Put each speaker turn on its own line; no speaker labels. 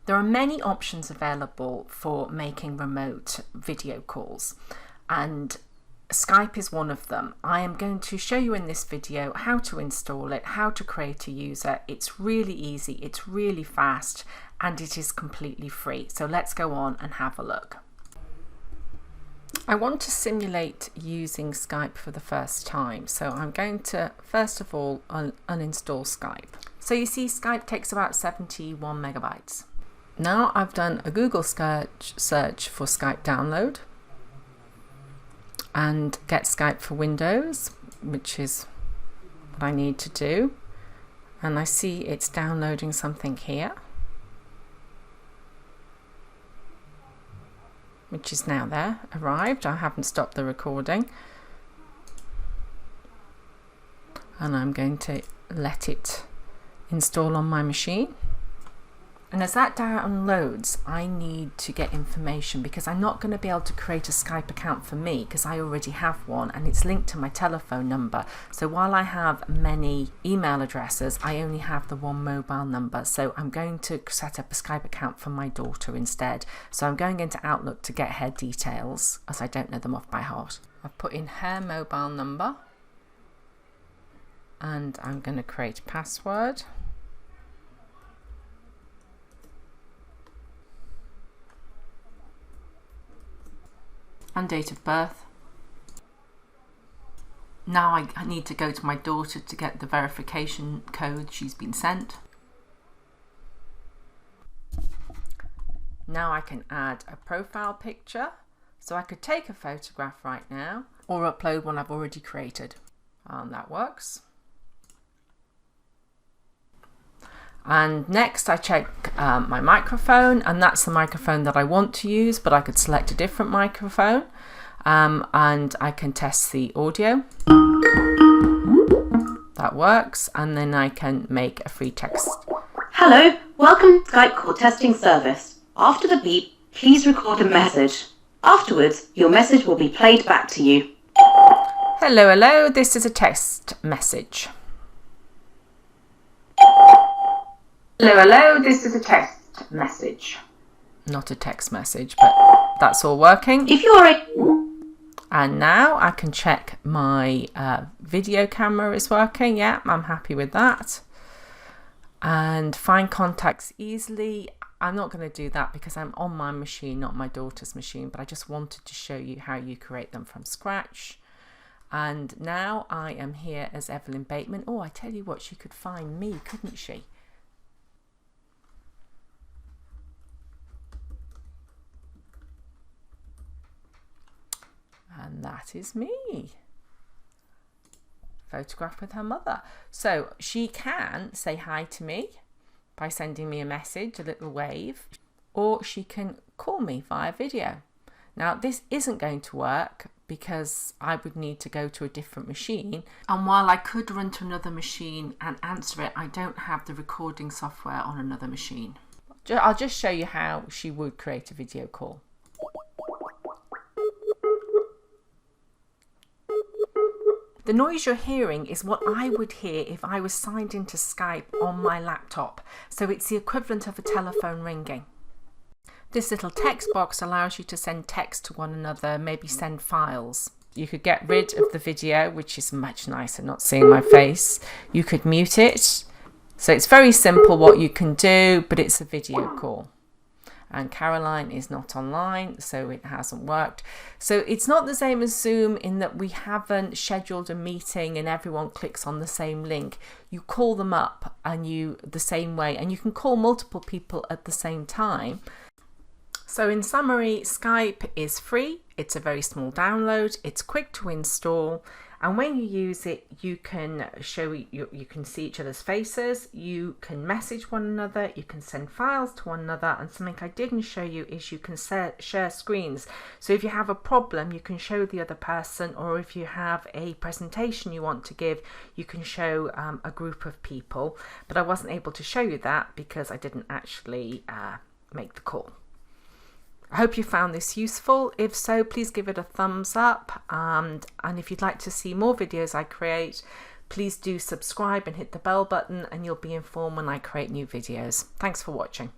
There are many options available for making remote video calls, and Skype is one of them. I am going to show you in this video how to install it, how to create a user. It's really easy, it's really fast, and it is completely free. So let's go on and have a look. I want to simulate using Skype for the first time, so I'm going to first of all uninstall Skype. So you see, Skype takes about 71 megabytes. Now I've done a Google search for Skype download and get Skype for Windows, which is what I need to do, and I see it's downloading something here, which is now there, arrived. I haven't stopped the recording, and I'm going to let it install on my machine. And as that downloads, I need to get information because I'm not going to be able to create a Skype account for me because I already have one and it's linked to my telephone number. So while I have many email addresses, I only have the one mobile number. So I'm going to set up a Skype account for my daughter instead. So I'm going into Outlook to get her details as I don't know them off by heart. I've put in her mobile number and I'm going to create a password. And date of birth. Now I need to go to my daughter to get the verification code she's been sent. Now I can add a profile picture, so I could take a photograph right now or upload one I've already created. And that works. And next I check my microphone, and that's the microphone that I want to use, but I could select a different microphone, and I can test the audio. That works, and then I can make a free text.
Hello, welcome to Skype call testing service. After the beep, please record a message. Afterwards, your message will be played back to you.
Hello, this is a text message. Hello, this is a text message. Not a text message, but that's all working.
If you're ready.
And now I can check my video camera is working. Yeah, I'm happy with that. And find contacts easily. I'm not going to do that because I'm on my machine, not my daughter's machine, but I just wanted to show you how you create them from scratch. And now I am here as Evelyn Bateman. Oh, I tell you what, she could find me, couldn't she? And that is me. Photograph with her mother. So she can say hi to me by sending me a message, a little wave, or she can call me via video. Now this isn't going to work because I would need to go to a different machine. And while I could run to another machine and answer it, I don't have the recording software on another machine. I'll just show you how she would create a video call. The noise you're hearing is what I would hear if I was signed into Skype on my laptop. So it's the equivalent of a telephone ringing. This little text box allows you to send text to one another, maybe send files. You could get rid of the video, which is much nicer not seeing my face. You could mute it. So it's very simple what you can do, but it's a video call. And Caroline is not online, so it hasn't worked. So it's not the same as Zoom in that we haven't scheduled a meeting and everyone clicks on the same link. You call them up and the same way, and you can call multiple people at the same time. So in summary, Skype is free. It's a very small download. It's quick to install. And when you use it, you can you can see each other's faces, you can message one another, you can send files to one another, and something I didn't show you is you can share screens. So if you have a problem, you can show the other person, or if you have a presentation you want to give, you can show a group of people. But I wasn't able to show you that because I didn't actually make the call. I hope you found this useful. If so, please give it a thumbs up, and if you'd like to see more videos I create, please do subscribe and hit the bell button, and you'll be informed when I create new videos. Thanks for watching.